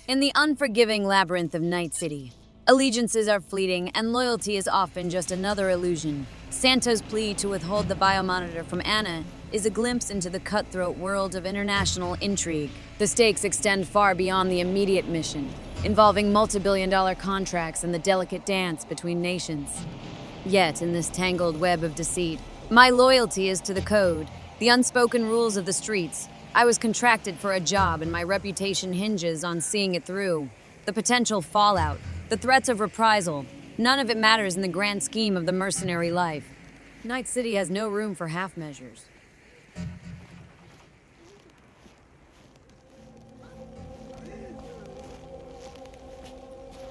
In the unforgiving labyrinth of Night City, allegiances are fleeting and loyalty is often just another illusion. Santo's plea to withhold the biomonitor from Anna is a glimpse into the cutthroat world of international intrigue. The stakes extend far beyond the immediate mission, involving multi-billion-dollar contracts and the delicate dance between nations. Yet, in this tangled web of deceit, my loyalty is to the code, the unspoken rules of the streets. I was contracted for a job and my reputation hinges on seeing it through. The potential fallout, the threats of reprisal, none of it matters in the grand scheme of the mercenary life. Night City has no room for half measures.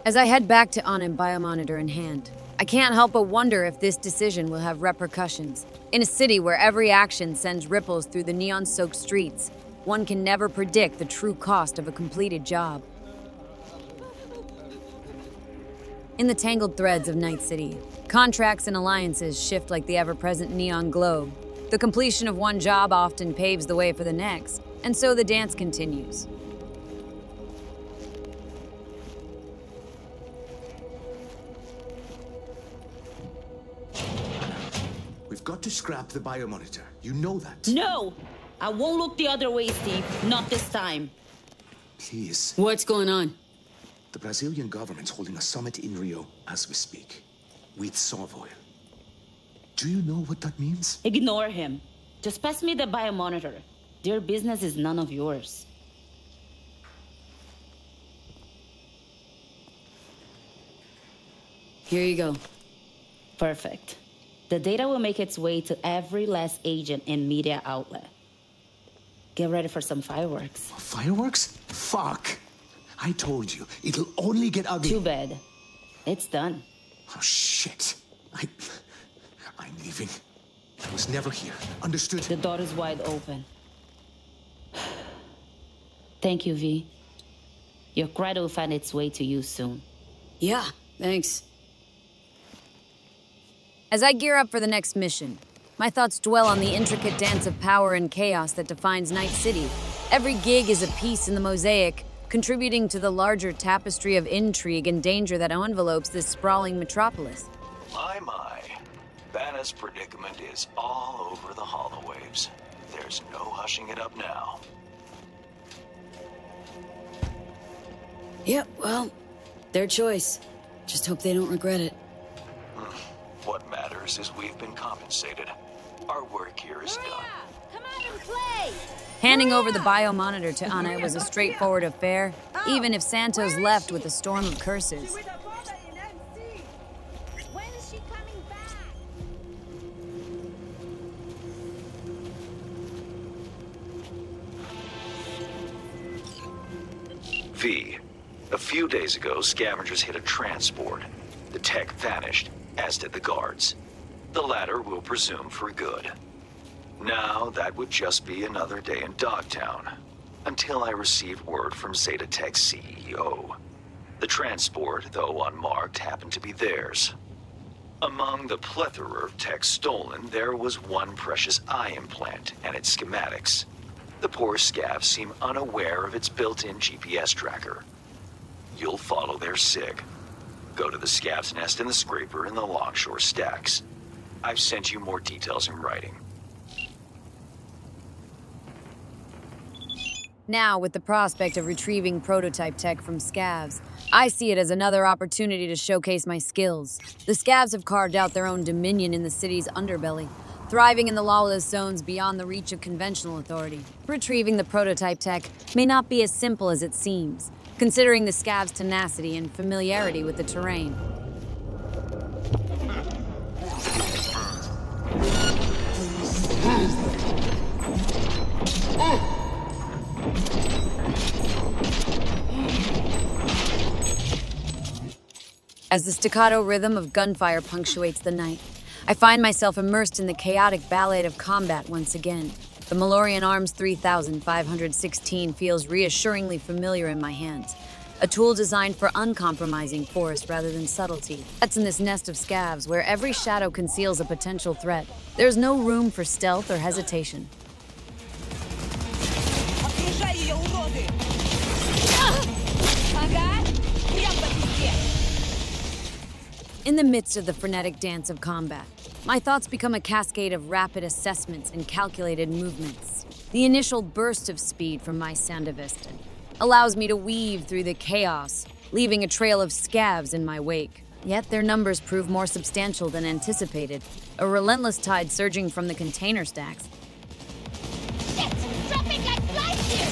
As I head back to Anna, biomonitor in hand, I can't help but wonder if this decision will have repercussions. In a city where every action sends ripples through the neon-soaked streets, one can never predict the true cost of a completed job. In the tangled threads of Night City, contracts and alliances shift like the ever-present neon globe. The completion of one job often paves the way for the next, and so the dance continues. We've got to scrap the biomonitor. You know that. No! I won't look the other way, Steve. Not this time. Please. What's going on? The Brazilian government's holding a summit in Rio as we speak. With Savoy. Do you know what that means? Ignore him. Just pass me the biomonitor. Their business is none of yours. Here you go. Perfect. The data will make its way to every last agent and media outlet. Get ready for some fireworks. Fireworks? Fuck! I told you, it'll only get ugly. Too bad. It's done. Oh, shit. I'm leaving. I was never here. Understood? The door is wide open. Thank you, V. Your credit will find its way to you soon. Yeah, thanks. As I gear up for the next mission, my thoughts dwell on the intricate dance of power and chaos that defines Night City. Every gig is a piece in the mosaic, contributing to the larger tapestry of intrigue and danger that envelopes this sprawling metropolis. My. Banna's predicament is all over the holowaves. There's no hushing it up now. Yep, well, their choice. Just hope they don't regret it. What matters is we've been compensated. Our work here is done. Come out and play! Handing over the biomonitor to Anna was a straightforward affair, even if Santos left with a storm of curses. When is she coming back? V. A few days ago, scavengers hit a transport. The tech vanished, as did the guards. The latter we'll presume for good. Now, that would just be another day in Dogtown, until I received word from Zeta Tech's CEO. The transport, though unmarked, happened to be theirs. Among the plethora of tech stolen, there was one precious eye implant and its schematics. The poor scavs seem unaware of its built-in GPS tracker. You'll follow their SIG. Go to the scav's nest in the scraper in the Longshore stacks. I've sent you more details in writing. Now, with the prospect of retrieving prototype tech from scavs, I see it as another opportunity to showcase my skills. The scavs have carved out their own dominion in the city's underbelly, thriving in the lawless zones beyond the reach of conventional authority. Retrieving the prototype tech may not be as simple as it seems, considering the scavs' tenacity and familiarity with the terrain. As the staccato rhythm of gunfire punctuates the night, I find myself immersed in the chaotic ballet of combat once again. The Malorian Arms 3516 feels reassuringly familiar in my hands, a tool designed for uncompromising force rather than subtlety. That's in this nest of scavs where every shadow conceals a potential threat. There's no room for stealth or hesitation. In the midst of the frenetic dance of combat, my thoughts become a cascade of rapid assessments and calculated movements. The initial burst of speed from my Sandevistan allows me to weave through the chaos, leaving a trail of scavs in my wake. Yet their numbers prove more substantial than anticipated, a relentless tide surging from the container stacks. Shit! Dropping like flies here!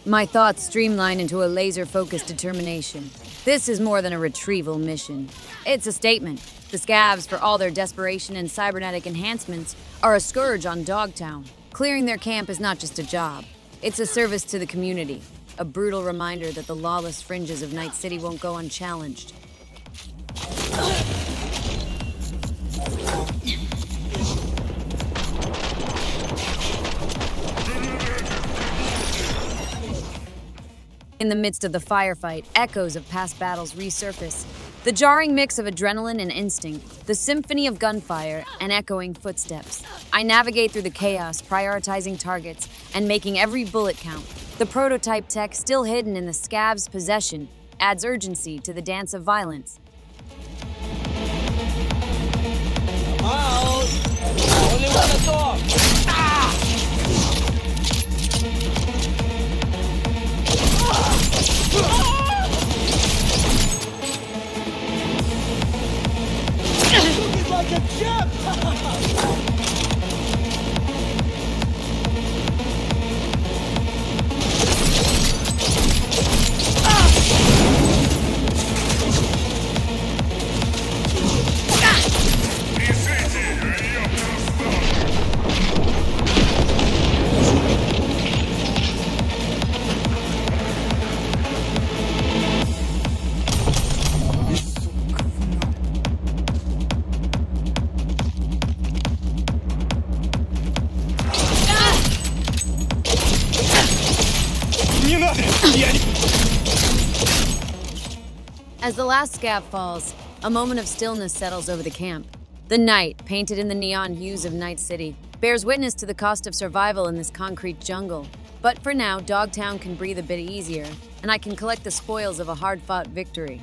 My thoughts streamline into a laser-focused determination. This is more than a retrieval mission. It's a statement. The scavs, for all their desperation and cybernetic enhancements, are a scourge on Dogtown. Clearing their camp is not just a job. It's a service to the community, a brutal reminder that the lawless fringes of Night City won't go unchallenged. In the midst of the firefight, echoes of past battles resurface. The jarring mix of adrenaline and instinct, the symphony of gunfire and echoing footsteps. I navigate through the chaos, prioritizing targets and making every bullet count. The prototype tech, still hidden in the scav's possession, adds urgency to the dance of violence. I'm out! I only want to talk! Ah! Looking like a gem! As the last scav falls, a moment of stillness settles over the camp. The night, painted in the neon hues of Night City, bears witness to the cost of survival in this concrete jungle. But for now, Dogtown can breathe a bit easier, and I can collect the spoils of a hard-fought victory.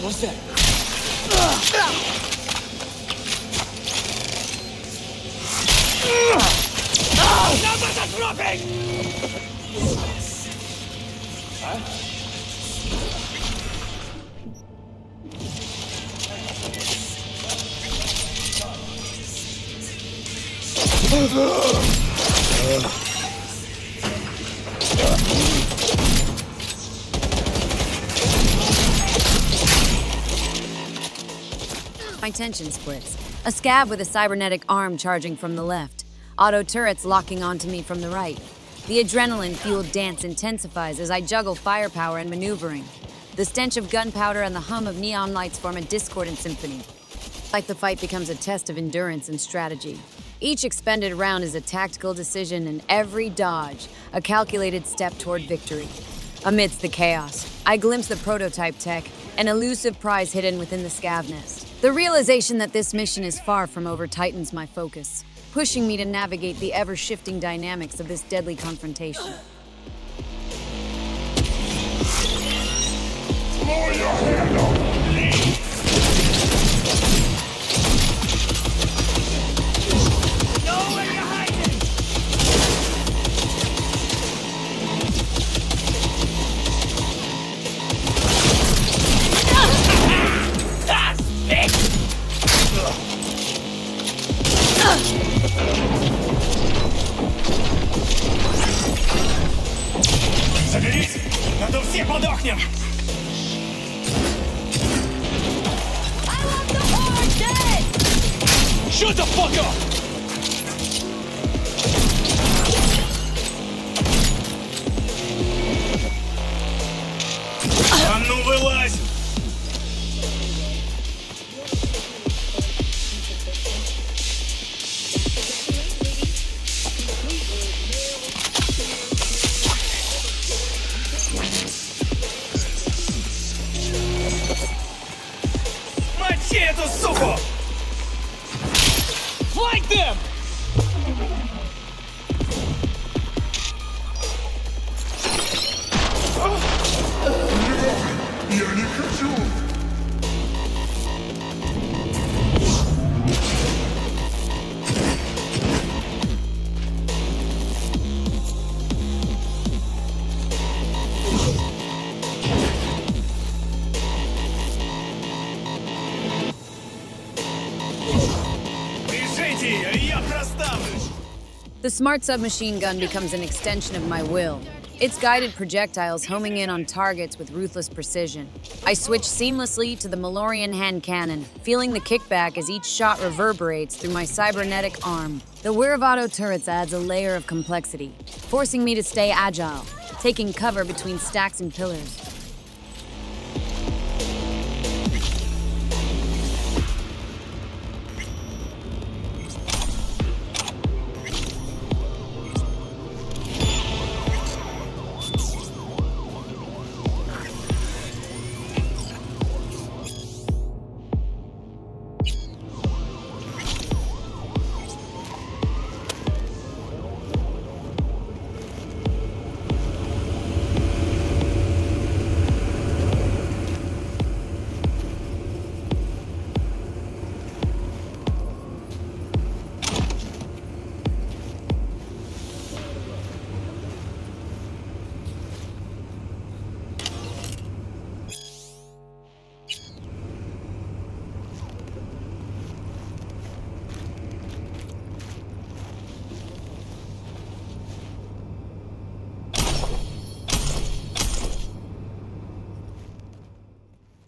What's that? Numbers are dropping! My tension splits. A scav with a cybernetic arm charging from the left. Auto turrets locking onto me from the right. The adrenaline-fueled dance intensifies as I juggle firepower and maneuvering. The stench of gunpowder and the hum of neon lights form a discordant symphony. Like the fight becomes a test of endurance and strategy. Each expended round is a tactical decision, and every dodge a calculated step toward victory. Amidst the chaos, I glimpse the prototype tech, an elusive prize hidden within the scav nest. The realization that this mission is far from over tightens my focus, pushing me to navigate the ever-shifting dynamics of this deadly confrontation. Lower your hand on me! Know where you're hiding! That's it! Соберись, а то все подохнем! Shut the fuck up! А ну вылазь! Мочи эту суку! Flank them! Я не хочу! Бежите, я проставлюсь! The smart submachine gun becomes an extension of my will. Its guided projectiles homing in on targets with ruthless precision. I switch seamlessly to the Malorian hand cannon, feeling the kickback as each shot reverberates through my cybernetic arm. The whir of auto turrets adds a layer of complexity, forcing me to stay agile, taking cover between stacks and pillars.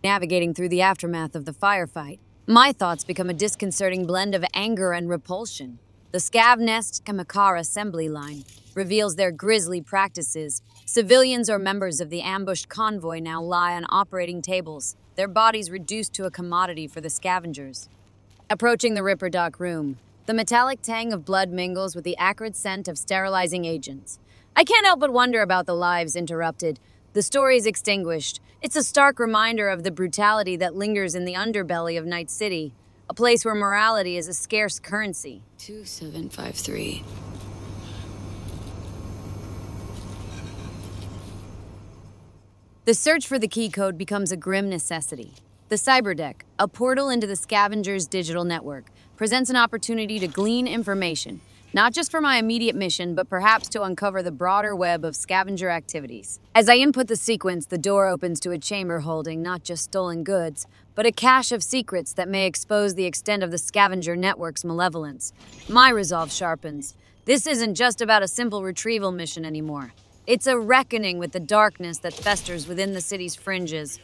Navigating through the aftermath of the firefight, my thoughts become a disconcerting blend of anger and repulsion. The Scav Nest Kamakara assembly line reveals their grisly practices. Civilians or members of the ambushed convoy now lie on operating tables, their bodies reduced to a commodity for the scavengers. Approaching the Ripper Dock room, the metallic tang of blood mingles with the acrid scent of sterilizing agents. I can't help but wonder about the lives interrupted, the stories extinguished. It's a stark reminder of the brutality that lingers in the underbelly of Night City, a place where morality is a scarce currency. 2753. The search for the key code becomes a grim necessity. The Cyberdeck, a portal into the Scavenger's digital network, presents an opportunity to glean information, not just for my immediate mission, but perhaps to uncover the broader web of scavenger activities. As I input the sequence, the door opens to a chamber holding not just stolen goods, but a cache of secrets that may expose the extent of the scavenger network's malevolence. My resolve sharpens. This isn't just about a simple retrieval mission anymore. It's a reckoning with the darkness that festers within the city's fringes.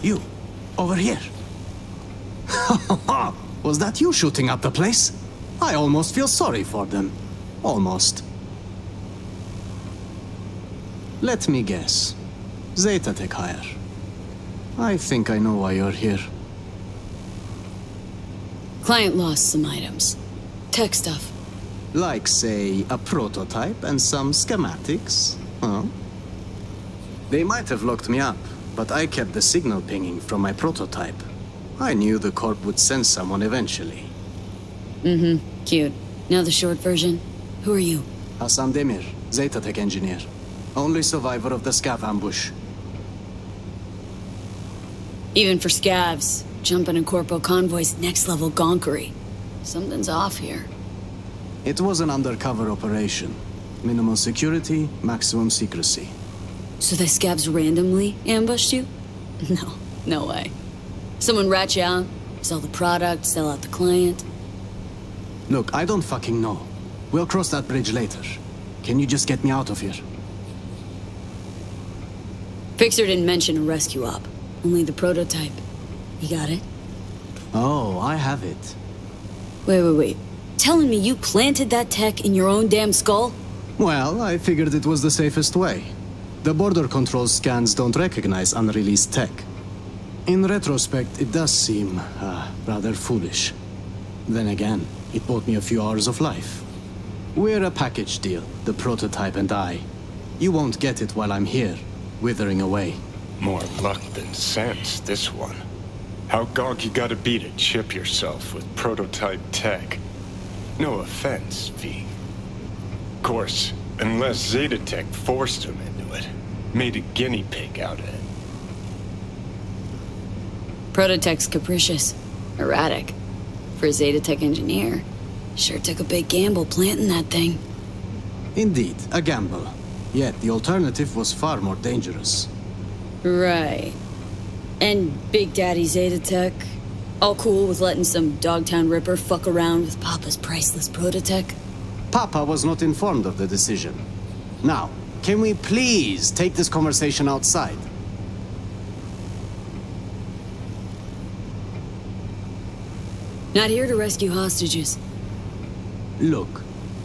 You, over here. Was that you shooting up the place? I almost feel sorry for them. Almost. Let me guess. Zetatech hire. I think I know why you're here. Client lost some items. Tech stuff. Like, say, a prototype and some schematics, huh? They might have locked me up, but I kept the signal pinging from my prototype. I knew the Corp would send someone eventually. Cute. Now the short version. Who are you? Hassan Demir, Zetatech engineer. Only survivor of the Scav ambush. Even for scavs, jumping in corpo convoys next level gonkery. Something's off here. It was an undercover operation. Minimal security, maximum secrecy. So the scavs randomly ambushed you? No way. Someone rat you out, sell the product, sell out the client. Look, I don't fucking know. We'll cross that bridge later. Can you just get me out of here? Fixer didn't mention a rescue op. Only the prototype. You got it? Oh, I have it. Wait. Telling me you planted that tech in your own damn skull? Well, I figured it was the safest way. The border control scans don't recognize unreleased tech. In retrospect, it does seem, rather foolish. Then again, it bought me a few hours of life. We're a package deal, the prototype and I. You won't get it while I'm here, withering away. More luck than sense, this one. How gonk you gotta be to chip yourself with prototype tech? No offense, V. Of course, unless Zeta Tech forced him into it. Made a guinea pig out of it. Prototech's capricious. Erratic. For a Zeta Tech engineer, sure took a big gamble planting that thing. Indeed, a gamble. Yet the alternative was far more dangerous. Right. And Big Daddy Zeta Tech, all cool with letting some Dogtown Ripper fuck around with Papa's priceless Prototech? Papa was not informed of the decision. Now, can we please take this conversation outside? Not here to rescue hostages. Look,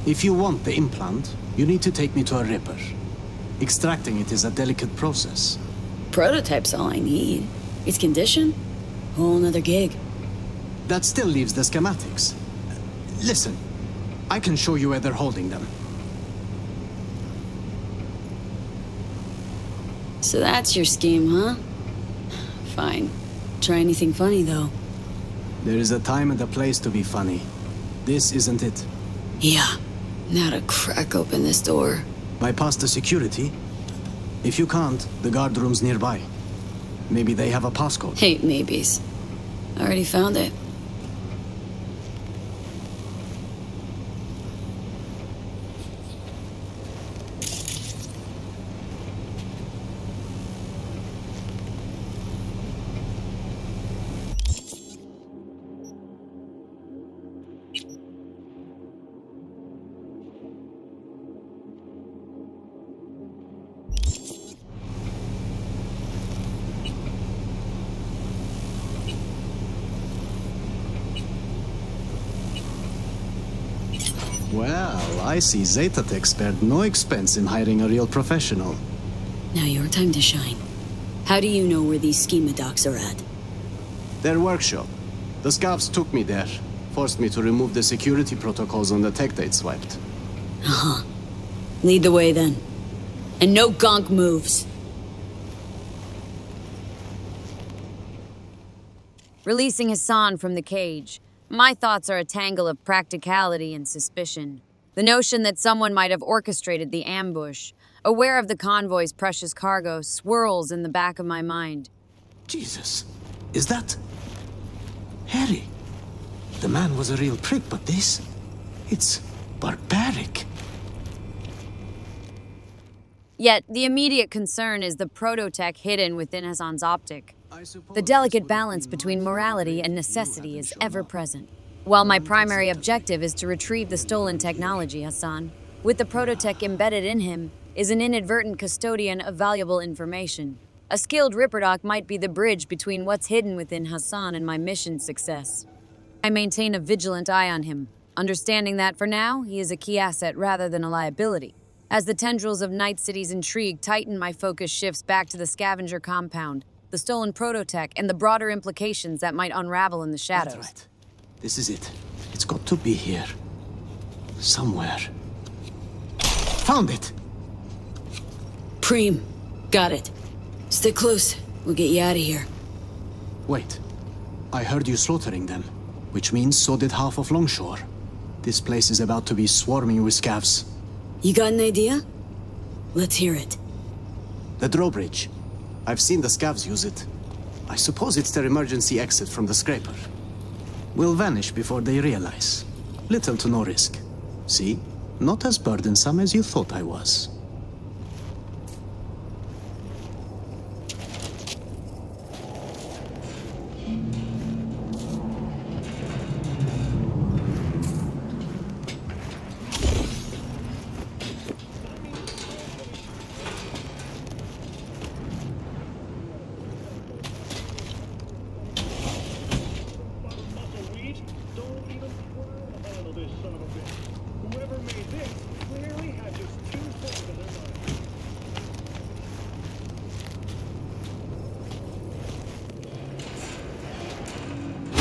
if you want the implant, you need to take me to a Ripper. Extracting it is a delicate process. Prototype's all I need. Its condition? Whole nother gig. That still leaves the schematics. Listen, I can show you where they're holding them. So that's your scheme, huh? Fine. Try anything funny, though. There is a time and a place to be funny. This isn't it. Yeah. Now to crack open this door. Bypass the security? If you can't, the guard room's nearby. Maybe they have a passcode. Hate maybes. I already found it. Well, I see Zeta Tech spared no expense in hiring a real professional. Now your time to shine. How do you know where these schema docs are at? Their workshop. The scavs took me there. Forced me to remove the security protocols on the tech they'd swiped. Uh-huh. Lead the way, then. And no gonk moves. Releasing Hassan from the cage, my thoughts are a tangle of practicality and suspicion. The notion that someone might have orchestrated the ambush, aware of the convoy's precious cargo, swirls in the back of my mind. Jesus, is that... Harry? The man was a real prick, but this... it's barbaric. Yet, the immediate concern is the prototech hidden within Hassan's optic. The delicate balance between morality and necessity is ever present. While my primary objective is to retrieve the stolen technology, Hassan, with the prototech embedded in him, is an inadvertent custodian of valuable information. A skilled Ripperdoc might be the bridge between what's hidden within Hassan and my mission's success. I maintain a vigilant eye on him, understanding that for now, he is a key asset rather than a liability. As the tendrils of Night City's intrigue tighten, my focus shifts back to the scavenger compound, the stolen prototech, and the broader implications that might unravel in the shadows. That's right. This is it. It's got to be here. Somewhere. Found it! Preem. Got it. Stick close. We'll get you out of here. Wait. I heard you slaughtering them, which means so did half of Longshore. This place is about to be swarming with scavs. You got an idea? Let's hear it. The drawbridge. I've seen the scavs use it. I suppose it's their emergency exit from the scraper. Will vanish before they realize. Little to no risk. See? Not as burdensome as you thought I was.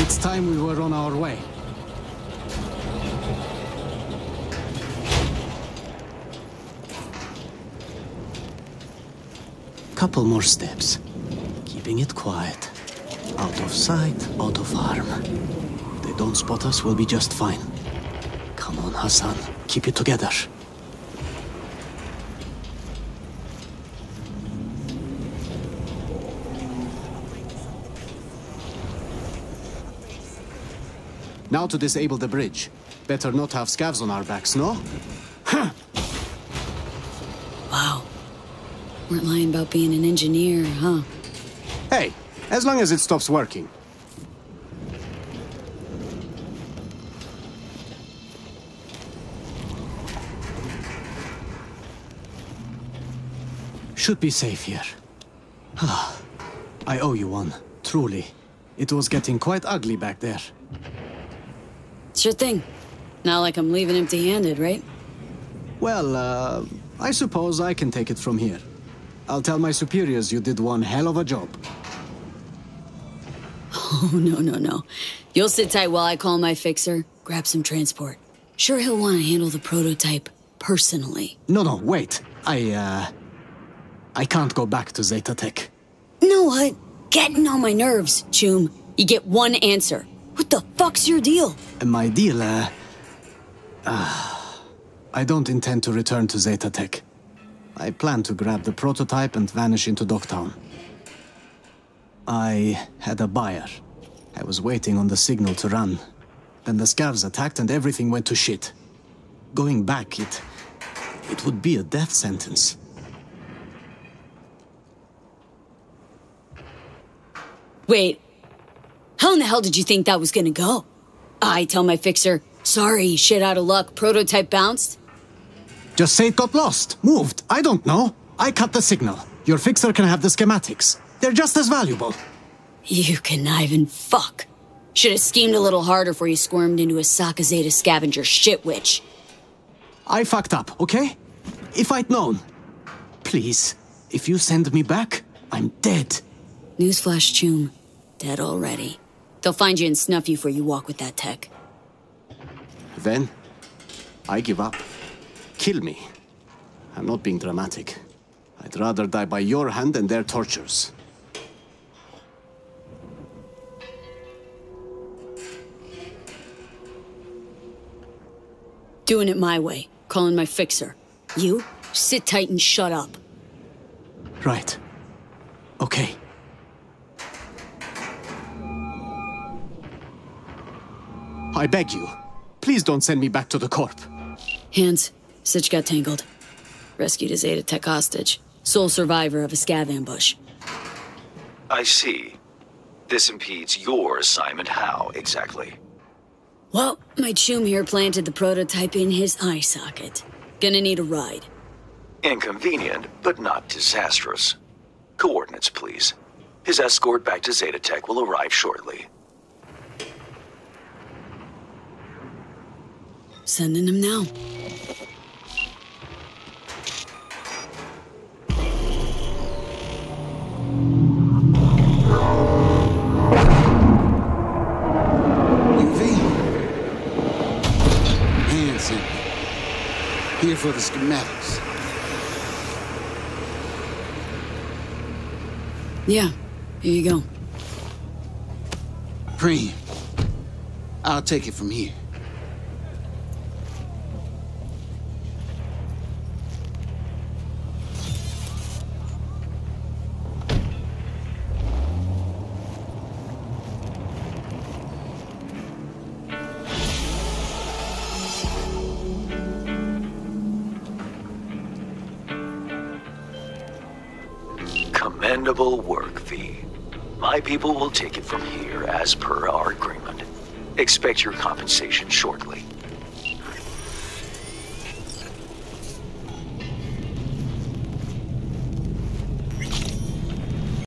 It's time we were on our way. Couple more steps. Keeping it quiet. Out of sight, out of harm. If they don't spot us, we'll be just fine. Come on, Hassan. Keep it together. Now to disable the bridge. Better not have scavs on our backs, no? Wow. Weren't lying about being an engineer, huh? Hey, as long as it stops working. Should be safe here. I owe you one, truly. It was getting quite ugly back there. Sure thing. Not like I'm leaving empty-handed, right? Well, I suppose I can take it from here. I'll tell my superiors you did one hell of a job. Oh, no. You'll sit tight while I call my fixer, grab some transport. Sure he'll want to handle the prototype personally. No, wait. I can't go back to Zeta Tech. Know what? Getting on my nerves, Choom. You get one answer. What the fuck's your deal? My deal, I don't intend to return to Zeta Tech. I plan to grab the prototype and vanish into Dogtown. I had a buyer. I was waiting on the signal to run. Then the scavs attacked and everything went to shit. Going back, it would be a death sentence. Wait. How in the hell did you think that was gonna go? I tell my fixer, sorry, shit out of luck, prototype bounced? Just say it got lost, moved, I don't know. I cut the signal. Your fixer can have the schematics. They're just as valuable. You conniving fuck. Should have schemed a little harder before you squirmed into a Saka Zeta scavenger shit witch. I fucked up, okay? If I'd known. Please, if you send me back, I'm dead. Newsflash, Choom. Dead already. They'll find you and snuff you before you walk with that tech. Then, I give up. Kill me. I'm not being dramatic. I'd rather die by your hand than their tortures. Doing it my way. Calling my fixer. You, sit tight and shut up. Right. Okay. I beg you, please don't send me back to the Corp. Hands. Sitch got tangled. Rescued a Zeta Tech hostage. Sole survivor of a scav ambush. I see. This impedes your assignment. How, exactly? Well, my Choom here planted the prototype in his eye socket. Gonna need a ride. Inconvenient, but not disastrous. Coordinates, please. His escort back to Zeta Tech will arrive shortly. Sending him now. Here for the schematics. Yeah, here you go. Preem, I'll take it from here. Commendable work, V. My people will take it from here as per our agreement. Expect your compensation shortly.